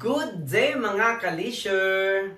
Good day mga ka-leisure!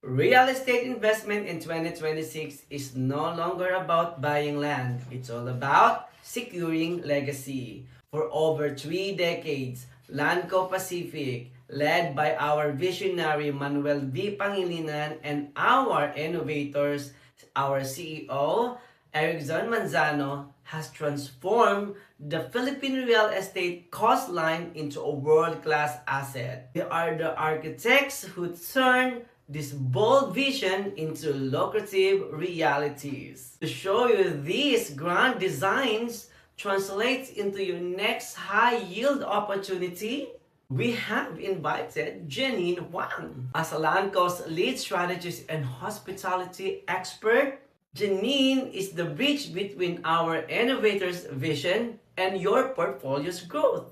Real estate investment in 2026 is no longer about buying land. It's all about securing legacy. For over 3 decades, Landco Pacific, led by our visionary Manuel V. Pangilinan and our innovators, our CEO, Erickson Manzano, has transformed the Philippine real estate coastline into a world-class asset. They are the architects who turn this bold vision into lucrative realities. To show you these grand designs translates into your next high-yield opportunity, we have invited Janine Wang. As Landco's lead strategist and hospitality expert, Janine is the bridge between our innovators' vision and your portfolio's growth.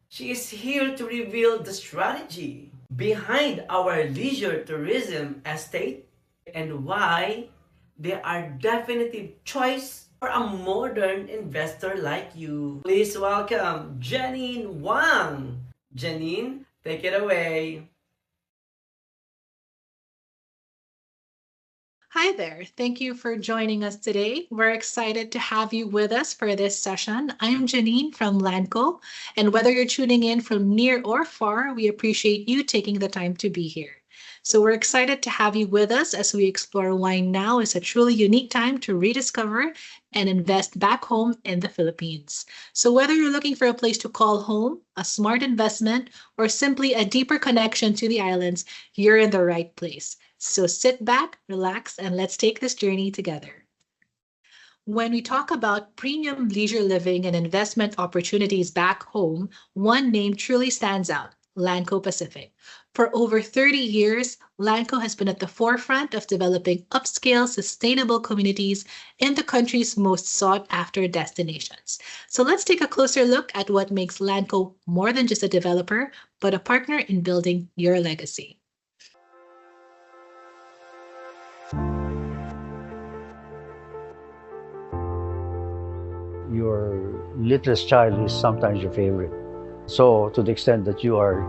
She is here to reveal the strategy behind our leisure tourism estate and why they are definitive choice for a modern investor like you. Please welcome Janine Wang. Janine, take it away. Hi there. Thank you for joining us today. We're excited to have you with us for this session. I'm Janine from Landco, and whether you're tuning in from near or far, we appreciate you taking the time to be here. So we're excited to have you with us as we explore why now is a truly unique time to rediscover and invest back home in the Philippines. So whether you're looking for a place to call home, a smart investment, or simply a deeper connection to the islands, you're in the right place. So sit back, relax, and let's take this journey together. When we talk about premium leisure living and investment opportunities back home, one name truly stands out, Landco Pacific. For over 30 years, Landco has been at the forefront of developing upscale, sustainable communities in the country's most sought-after destinations. So let's take a closer look at what makes Landco more than just a developer, but a partner in building your legacy. Your littlest child is sometimes your favorite. So to the extent that you are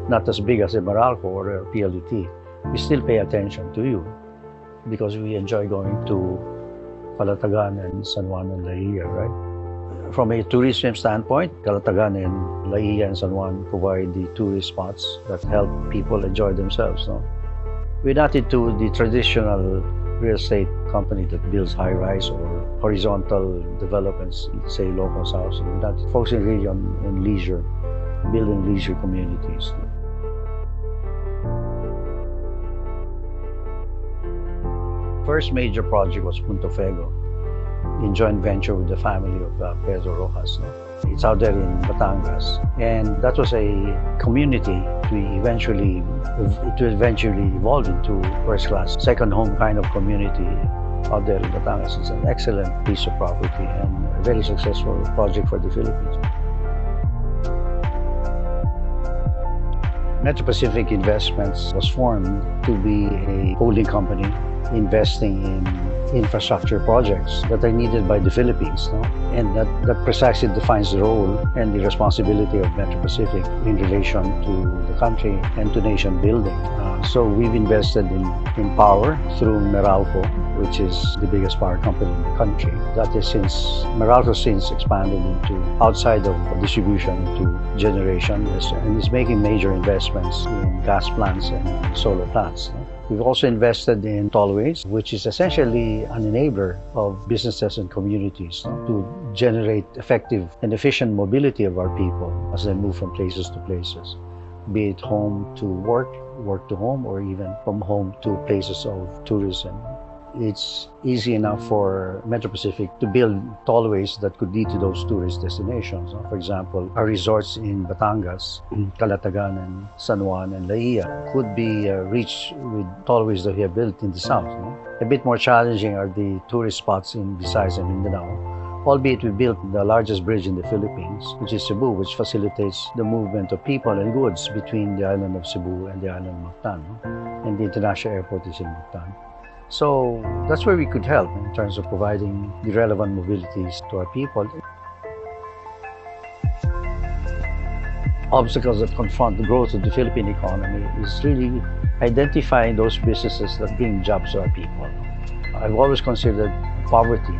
not as big as a Meralco or a PLDT, we still pay attention to you because we enjoy going to Calatagan and San Juan and Laia, right? From a tourism standpoint, Calatagan and Laia and San Juan provide the tourist spots that help people enjoy themselves. No? We're not into the traditional real estate company that builds high-rise or horizontal developments, say locals housing. We're not focusing really on leisure, building leisure communities. First major project was Punto Fego, in joint venture with the family of Pedro Rojas. It's out there in Batangas, and that was a community it eventually evolved into first-class, second home kind of community out there in Batangas. It's an excellent piece of property and a very successful project for the Philippines. Metro Pacific Investments was formed to be a holding company investing in infrastructure projects that are needed by the Philippines. No? And that precisely defines the role and the responsibility of Metro Pacific in relation to the country and to nation building. So we've invested in power through Meralco, which is the biggest power company in the country. That is Meralco since expanded into outside of distribution into generation and is making major investments in gas plants and solar plants. No? We've also invested in tollways, which is essentially an enabler of businesses and communities to generate effective and efficient mobility of our people as they move from places to places, be it home to work, work to home, or even from home to places of tourism. It's easy enough for Metro Pacific to build tollways that could lead to those tourist destinations. For example, our resorts in Batangas, Calatagan and San Juan and Laia could be reached with tollways that we have built in the south. A bit more challenging are the tourist spots in Visayas and Mindanao, albeit we built the largest bridge in the Philippines, which is Cebu, which facilitates the movement of people and goods between the island of Cebu and the island of Mactan. And the international airport is in Mactan. So that's where we could help in terms of providing the relevant mobilities to our people. obstacles that confront the growth of the Philippine economy is really identifying those businesses that bring jobs to our people. I've always considered poverty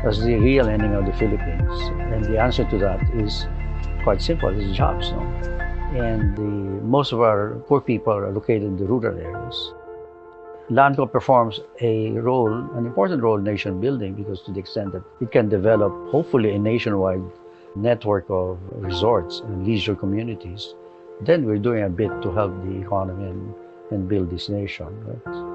as the real enemy of the Philippines, and the answer to that is quite simple: it's jobs. No? And most of our poor people are located in the rural areas. LANCO performs an important role in nation building, because to the extent that it can develop, hopefully, a nationwide network of resorts and leisure communities, then we're doing a bit to help the economy and build this nation. Right?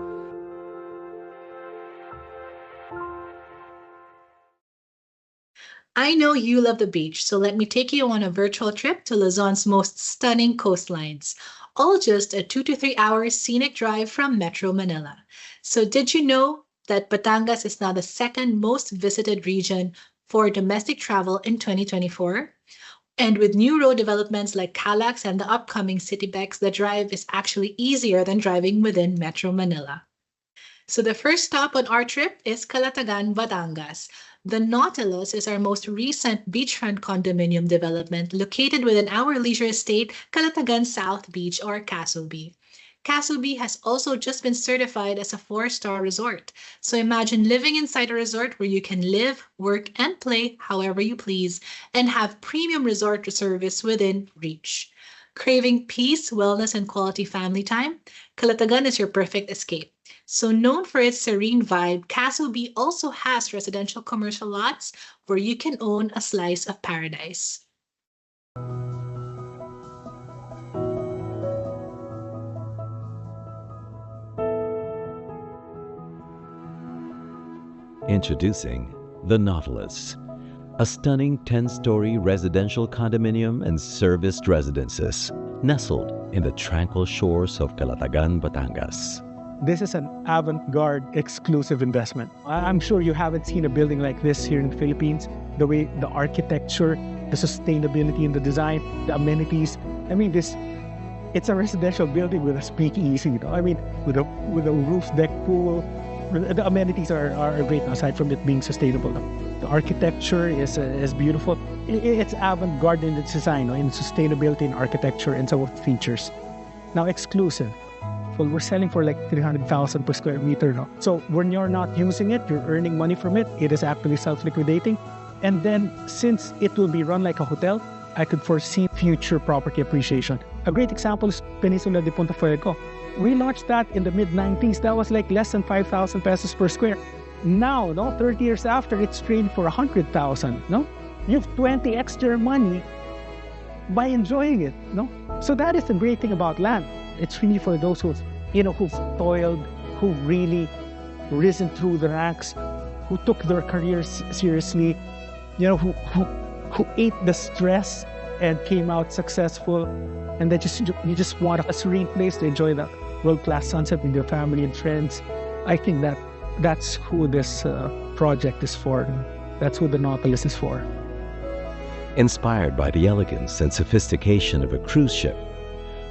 I know you love the beach, so let me take you on a virtual trip to Luzon's most stunning coastlines, all just a 2 to 3 hour scenic drive from Metro Manila. So did you know that Batangas is now the second most visited region for domestic travel in 2024? And with new road developments like Calax and the upcoming Citybex, the drive is actually easier than driving within Metro Manila. So the first stop on our trip is Calatagan, Batangas. The Nautilus is our most recent beachfront condominium development located within our leisure estate, Calatagan South Beach or Casubi. Casubi has also just been certified as a 4-star resort. So imagine living inside a resort where you can live, work, and play however you please, and have premium resort service within reach. Craving peace, wellness, and quality family time? Calatagan is your perfect escape. So known for its serene vibe, Casubi also has residential commercial lots where you can own a slice of paradise. Introducing the Nautilus, a stunning 10-story residential condominium and serviced residences nestled in the tranquil shores of Calatagan, Batangas. This is an avant-garde exclusive investment. I'm sure you haven't seen a building like this here in the Philippines. The way the architecture, the sustainability in the design, the amenities. I mean, it's a residential building with a speakeasy. I mean, with a roof deck pool. The amenities are great aside from it being sustainable. The architecture is beautiful. It's avant-garde in its design, in sustainability in architecture and some of the features. Now, exclusive. Well, we're selling for like 300,000 per square meter now. So when you're not using it, you're earning money from it. It is actually self-liquidating. And then since it will be run like a hotel, I could foresee future property appreciation. A great example is Peninsula de Punta Fuego. We launched that in the mid-90s. That was like less than 5,000 pesos per square. Now, 30 years after, it's trading for 100,000. You have 20 extra money by enjoying it. So that is the great thing about land. It's really for those who've toiled, who've really risen through the ranks, who took their careers seriously, who ate the stress and came out successful, and you just want a serene place to enjoy the world-class sunset with your family and friends. I think that's who this project is for. That's who the Nautilus is for. Inspired by the elegance and sophistication of a cruise ship,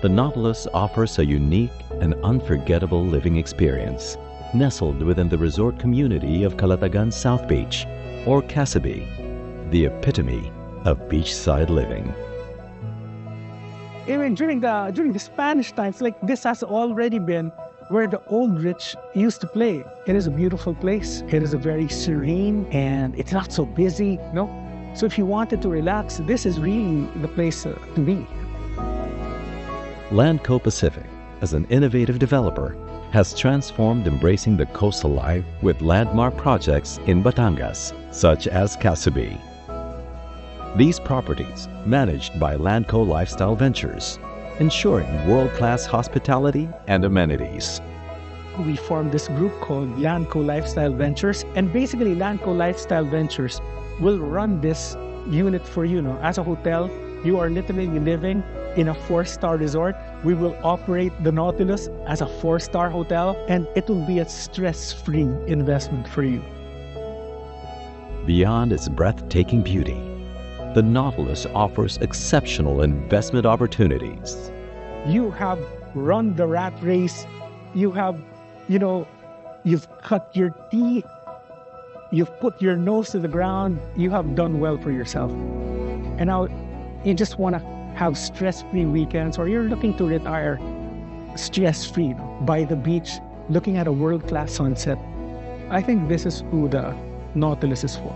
the Nautilus offers a unique and unforgettable living experience, nestled within the resort community of Calatagan South Beach, or Casubi, the epitome of beachside living. Even during the Spanish times, like this has already been where the old rich used to play. It is a beautiful place. It is a very serene, and it's not so busy. So if you wanted to relax, this is really the place to be. Landco Pacific, as an innovative developer, has transformed embracing the coastal life with landmark projects in Batangas, such as Casubi. These properties, managed by Landco Lifestyle Ventures, ensuring world-class hospitality and amenities. We formed this group called Landco Lifestyle Ventures, and basically Landco Lifestyle Ventures will run this unit for you. As a hotel, you are literally living in a 4-star resort. We will operate the Nautilus as a 4-star hotel, and it will be a stress-free investment for you. Beyond its breathtaking beauty, the Nautilus offers exceptional investment opportunities. You have run the rat race. You have, you've cut your teeth. You've put your nose to the ground. You have done well for yourself. And now you just want to have stress-free weekends, or you're looking to retire stress-free, by the beach, looking at a world-class sunset, I think this is who the Nautilus is for.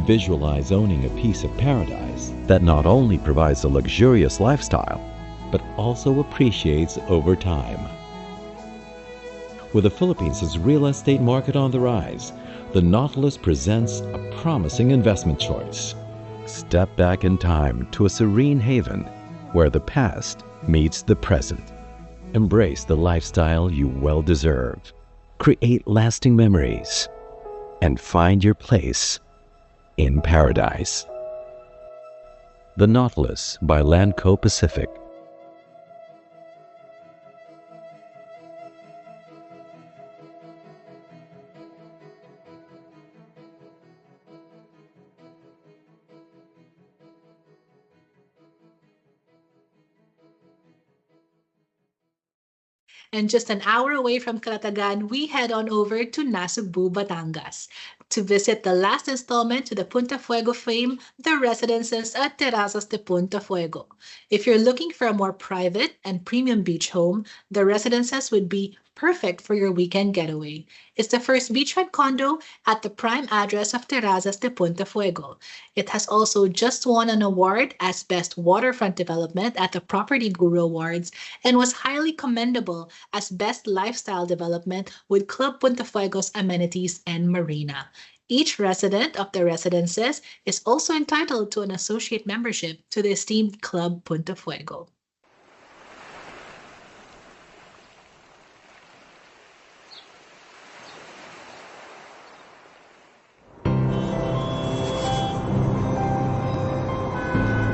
Visualize owning a piece of paradise that not only provides a luxurious lifestyle, but also appreciates over time. With the Philippines' real estate market on the rise, the Nautilus presents a promising investment choice. Step back in time to a serene haven where the past meets the present. Embrace the lifestyle you well deserve. Create lasting memories and find your place in paradise. The Nautilus by Landco Pacific. And just an hour away from Calatagan, we head on over to Nasugbu, Batangas, to visit the last installment to the Punta Fuego fame, the residences at Terrazas de Punta Fuego. If you're looking for a more private and premium beach home, the residences would be perfect for your weekend getaway. It's the first beachfront condo at the prime address of Terrazas de Punta Fuego. It has also just won an award as Best Waterfront Development at the Property Guru Awards and was highly commendable as Best Lifestyle Development with Club Punta Fuego's amenities and marina. Each resident of the residences is also entitled to an associate membership to the esteemed Club Punta Fuego.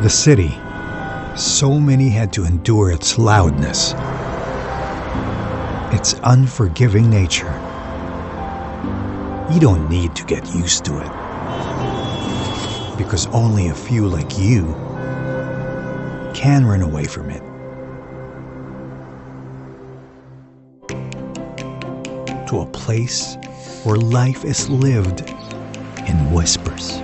The city. So many had to endure its loudness, its unforgiving nature. You don't need to get used to it, because only a few like you can run away from it. To a place where life is lived in whispers.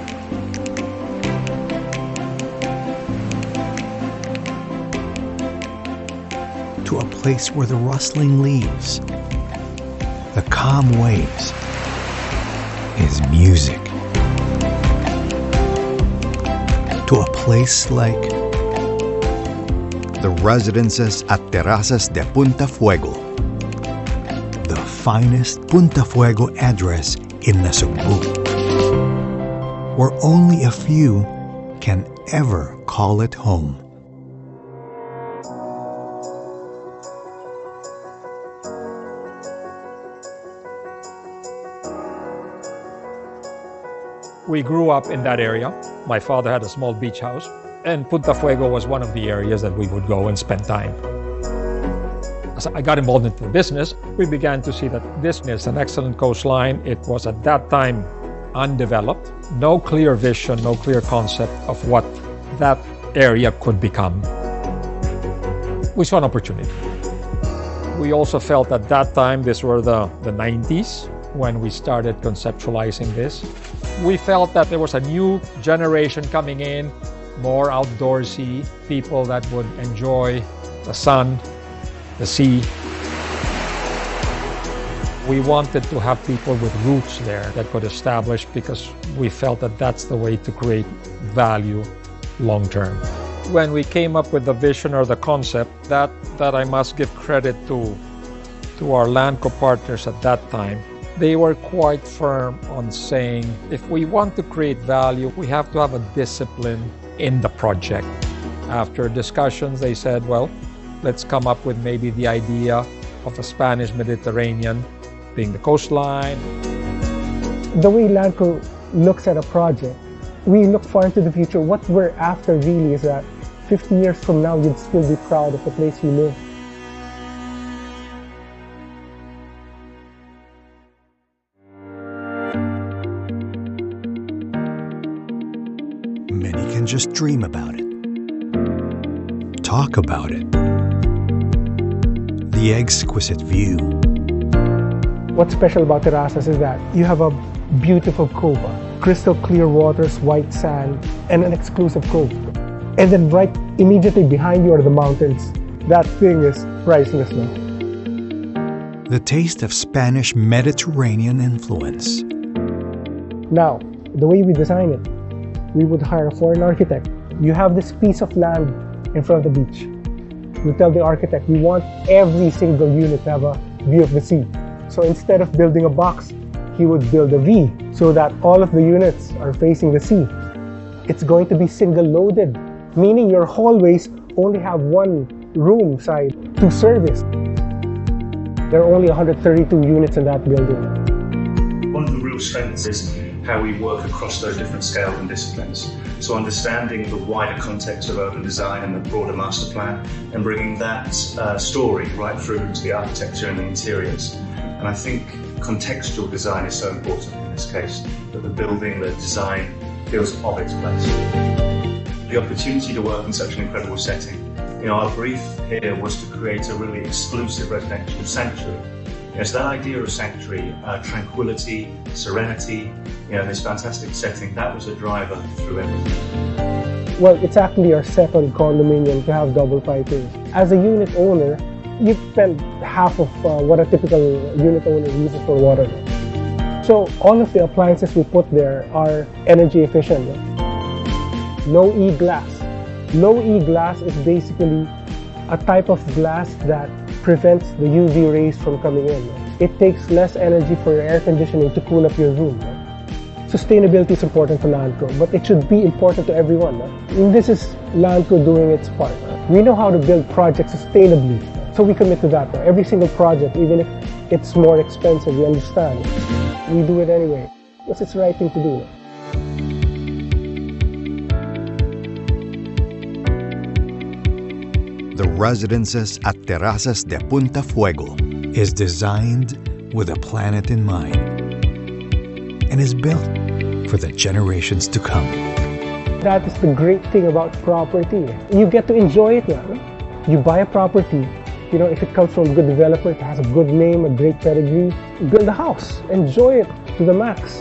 To a place where the rustling leaves, the calm waves, is music. To a place like the residences at Terrazas de Punta Fuego, the finest Punta Fuego address in Nasugbu, where only a few can ever call it home. We grew up in that area. My father had a small beach house, and Punta Fuego was one of the areas that we would go and spend time. As I got involved into the business, we began to see that this is an excellent coastline. It was at that time undeveloped, no clear vision, no clear concept of what that area could become. We saw an opportunity. We also felt at that time, these were the 90s, when we started conceptualizing this. We felt that there was a new generation coming in, more outdoorsy, people that would enjoy the sun, the sea. We wanted to have people with roots there that could establish, because we felt that that's the way to create value long term. When we came up with the vision or the concept, that I must give credit to our Landco partners at that time. They were quite firm on saying, if we want to create value, we have to have a discipline in the project. After discussions, they said, well, let's come up with maybe the idea of a Spanish Mediterranean being the coastline. The way Landco looks at a project, we look far into the future. What we're after really is that 50 years from now, you'd still be proud of the place you live. Many can just dream about it, talk about it. The exquisite view. What's special about Terrazas is that you have a beautiful cove, crystal clear waters, white sand, and an exclusive cove. And then right immediately behind you are the mountains. That thing is priceless, no? The taste of Spanish Mediterranean influence. Now, the way we design it, we would hire a foreign architect. You have this piece of land in front of the beach. You tell the architect, we want every single unit to have a view of the sea. So instead of building a box, he would build a V so that all of the units are facing the sea. It's going to be single loaded, meaning your hallways only have one room side to service. There are only 132 units in that building. One of the real strengths is how we work across those different scales and disciplines. So understanding the wider context of urban design and the broader master plan, and bringing that story right through to the architecture and the interiors. And I think contextual design is so important in this case, that the building, the design feels of its place. The opportunity to work in such an incredible setting. Our brief here was to create a really exclusive residential sanctuary. So that idea of sanctuary, tranquility, serenity, this fantastic setting, that was a driver through everything. Well, it's actually our second condominium to have double piping. As a unit owner, you spend half of what a typical unit owner uses for water. So all of the appliances we put there are energy efficient. No E-glass. Low E-glass is basically a type of glass that prevents the UV rays from coming in. It takes less energy for your air conditioning to cool up your room. Sustainability is important for Landco, but it should be important to everyone. And this is Landco doing its part. We know how to build projects sustainably, so we commit to that. Every single project, even if it's more expensive, we understand. We do it anyway, because it's the right thing to do. The Residences at Terrazas de Punta Fuego is designed with a planet in mind and is built for the generations to come. That is the great thing about property. You get to enjoy it now. You buy a property, if it comes from a good developer, it has a good name, a great pedigree, build a house, enjoy it to the max.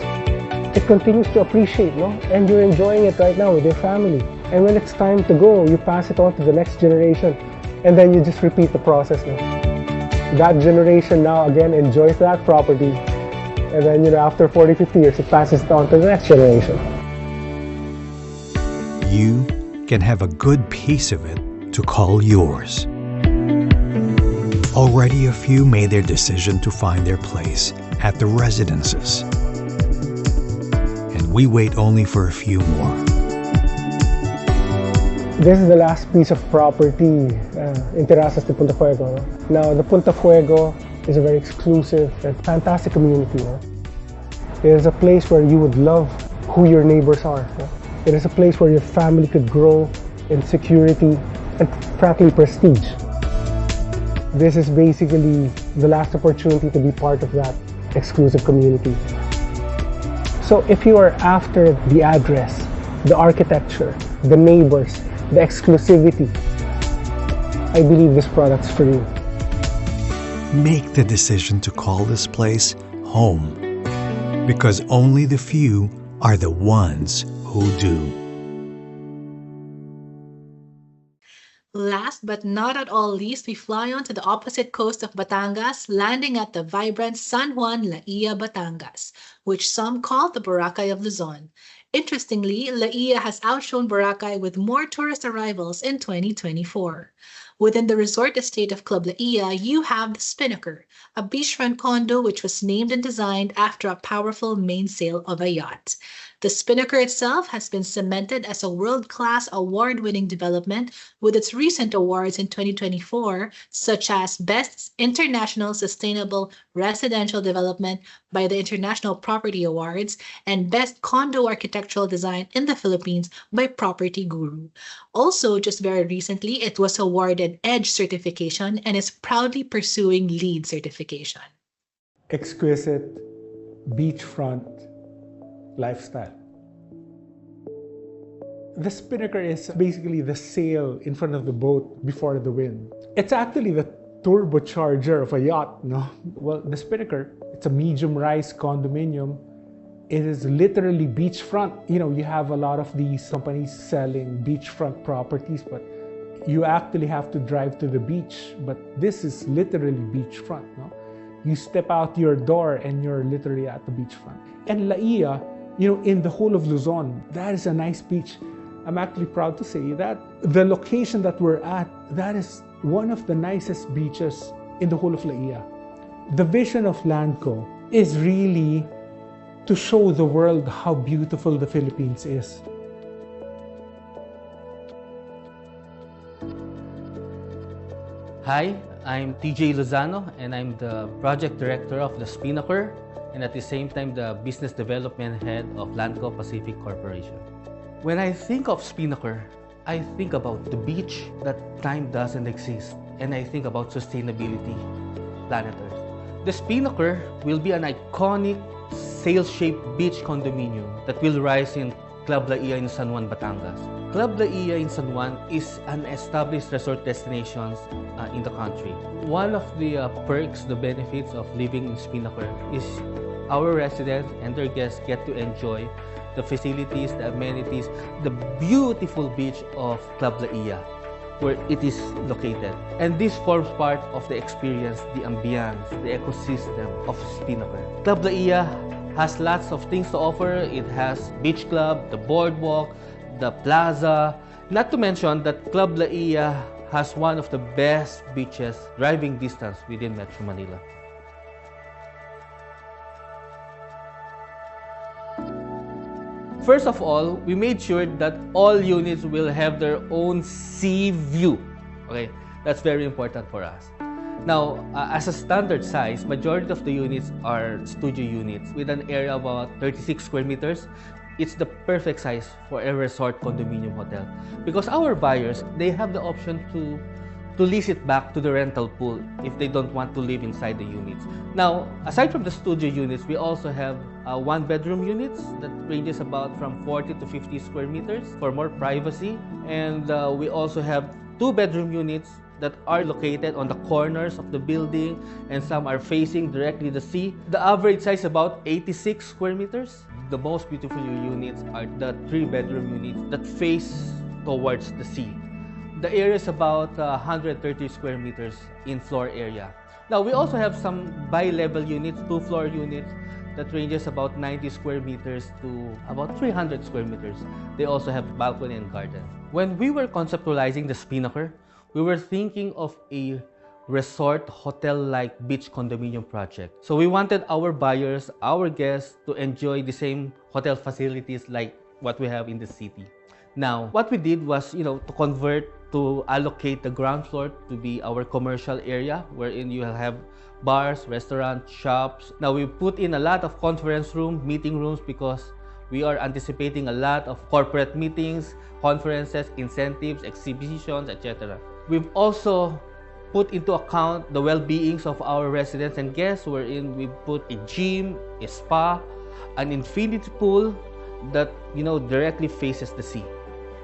It continues to appreciate, and you're enjoying it right now with your family. And when it's time to go, you pass it on to the next generation, and then you just repeat the process. That generation now again enjoys that property, and then after 40, 50 years, it passes it on to the next generation. You can have a good piece of it to call yours. Already a few made their decision to find their place at the Residences, and we wait only for a few more. This is the last piece of property in Terrazas de Punta Fuego. Now, the Punta Fuego is a very exclusive and fantastic community. It is a place where you would love who your neighbors are. It is a place where your family could grow in security and frankly prestige. This is basically the last opportunity to be part of that exclusive community. So if you are after the address, the architecture, the neighbors, the exclusivity, I believe this product's for you. Make the decision to call this place home, because only the few are the ones who do. Last but not at all least, we fly on to the opposite coast of Batangas, landing at the vibrant San Juan La Ia, Batangas, which some call the Boracay of Luzon. Interestingly, La Ia has outshone Boracay with more tourist arrivals in 2024. Within the resort estate of Club La Ia, you have the Spinnaker, a beachfront condo which was named and designed after a powerful mainsail of a yacht. The Spinnaker itself has been cemented as a world-class award-winning development with its recent awards in 2024, such as Best International Sustainable Residential Development by the International Property Awards and Best Condo Architectural Design in the Philippines by Property Guru. Also, just very recently, it was awarded EDGE certification and is proudly pursuing LEED certification. Exquisite beachfront lifestyle. The Spinnaker is basically the sail in front of the boat before the wind. It's actually the turbocharger of a yacht, no? Well, the Spinnaker, it's a medium-rise condominium It is literally beachfront. You have a lot of these companies selling beachfront properties, but you actually have to drive to the beach. But this is literally beachfront, no? You step out your door and you're literally at the beachfront. And Laia, in the whole of Luzon, that is a nice beach. I'm actually proud to say that the location that we're at, that is one of the nicest beaches in the whole of Laia. The vision of Landco is really to show the world how beautiful the Philippines is. Hi, I'm TJ Lozano, and I'm the project director of the Spinnaker, and at the same time the business development head of Landco Pacific Corporation. When I think of Spinnaker, I think about the beach that time doesn't exist, and I think about sustainability, planet Earth. The Spinnaker will be an iconic sail-shaped beach condominium that will rise in Club Laia in San Juan, Batangas. Club Laia in San Juan is an established resort destination in the country. One of the perks, the benefits of living in Spinnaker is our residents and their guests get to enjoy the facilities, the amenities, the beautiful beach of Club Laia, where it is located. And this forms part of the experience, the ambience, the ecosystem of Spinnaker. Club Laia has lots of things to offer. It has beach club, the boardwalk, the plaza. Not to mention that Club Laia has one of the best beaches driving distance within Metro Manila. First of all, we made sure that all units will have their own sea view. Okay, that's very important for us. Now, as a standard size, majority of the units are studio units with an area of about 36 square meters. It's the perfect size for a resort condominium hotel because our buyers, they have the option to lease it back to the rental pool if they don't want to live inside the units. Now, aside from the studio units, we also have one-bedroom units that ranges about from 40 to 50 square meters for more privacy. And we also have two-bedroom units that are located on the corners of the building, and some are facing directly the sea. The average size is about 86 square meters. The most beautiful units are the three-bedroom units that face towards the sea. The area is about 130 square meters in floor area. Now, we also have some bi-level units, two-floor units that ranges about 90 square meters to about 300 square meters. They also have balcony and garden. When we were conceptualizing the Spinnaker, we were thinking of a resort hotel-like beach condominium project. So we wanted our buyers, our guests to enjoy the same hotel facilities like what we have in the city. Now, what we did was, to allocate the ground floor to be our commercial area, wherein you will have bars, restaurants, shops. Now, we put in a lot of conference rooms, meeting rooms, because we are anticipating a lot of corporate meetings, conferences, incentives, exhibitions, etc. We've also put into account the well-beings of our residents and guests, wherein we put a gym, a spa, an infinity pool that directly faces the sea.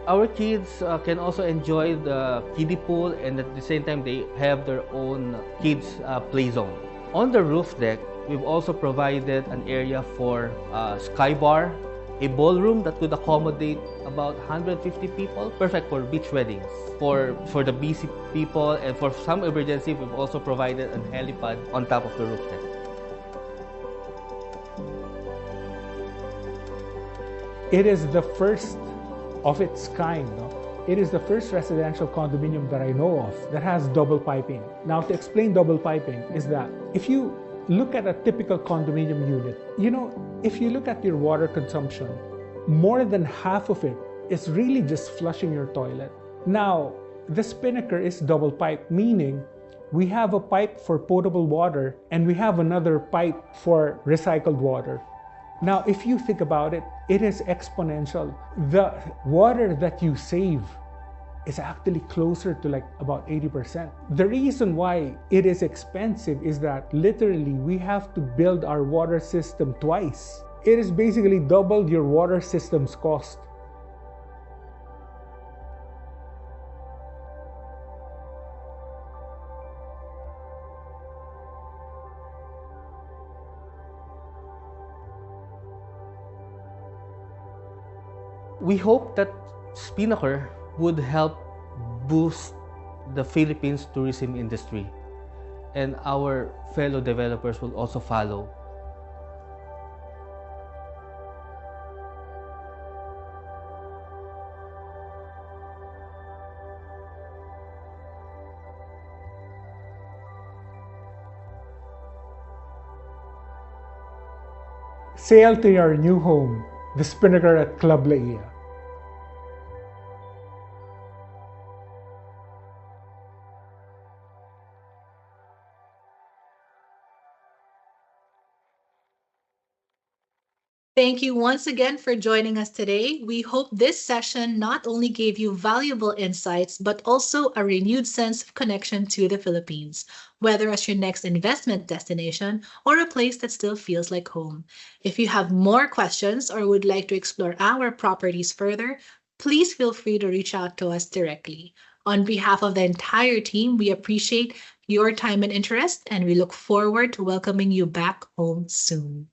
Our kids can also enjoy the kiddie pool, and at the same time they have their own kids play zone. On the roof deck, we've also provided an area for sky bar, a ballroom that could accommodate about 150 people, perfect for beach weddings. For the busy people and for some emergency, we've also provided an helipad on top of the roof deck. It is the first of its kind. No? It is the first residential condominium that I know of that has double piping. Now, to explain double piping is that if you look at a typical condominium unit, if you look at your water consumption, more than half of it is really just flushing your toilet. Now, the Spinnaker is double pipe, meaning we have a pipe for potable water and we have another pipe for recycled water. Now, if you think about it, it is exponential. The water that you save is actually closer to like about 80%. The reason why it is expensive is that literally we have to build our water system twice. It is basically double your water system's cost. We hope that Spinnaker would help boost the Philippines tourism industry, and our fellow developers will also follow. Sail to your new home, the Spinnaker at Club Laia. Thank you once again for joining us today. We hope this session not only gave you valuable insights, but also a renewed sense of connection to the Philippines, whether as your next investment destination or a place that still feels like home. If you have more questions or would like to explore our properties further, please feel free to reach out to us directly. On behalf of the entire team, we appreciate your time and interest, and we look forward to welcoming you back home soon.